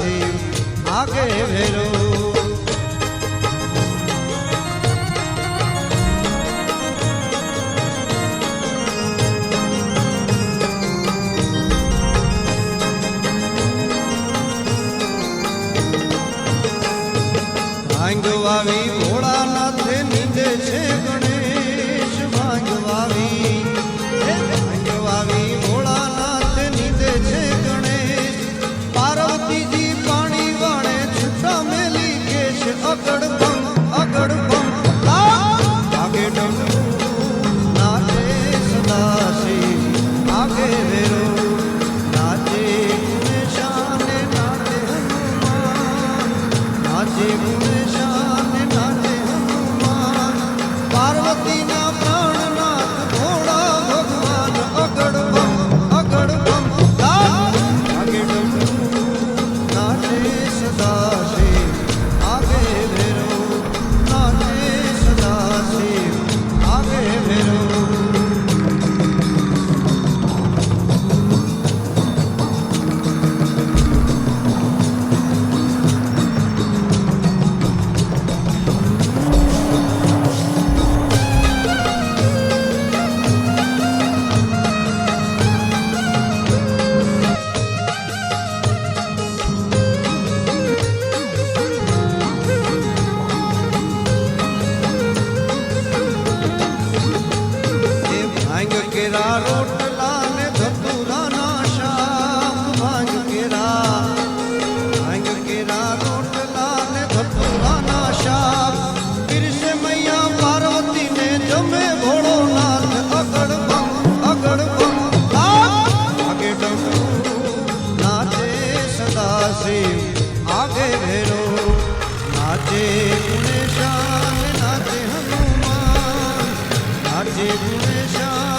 शिव आगे भेरो भांगवावी भोळानाथ नींदे छे गणेश भांगवावी भोळानाथ नींदे छे गणेश पार्वती जी पाणी वाणे छुट्टा मेली केश अगड़ बम आगे डमरू नाचे सदा शिव आगे वेरो नाचे गुणेशान नाचे हनुमान नाचे गुणेशान नाचे हनुमान पार्वती ना प्राणनाथ भोळा भगवान अगड़ बम आगे डमरू नाचे सदा शिव आगे भेरो नाचे सदा शिव आगे भेरो भांग केरा रोटला ने धतूरा ना शाक भांग केरा रोटला ने धतूरा ना शाक फिर से मैया पार्वती ने जमे भोळो नाथ अगड़ बम आगे डमरू नाचे सदा शिव आगे भेरो नाचे गुणेशान नाचे हनुमान नाचे गुणेशान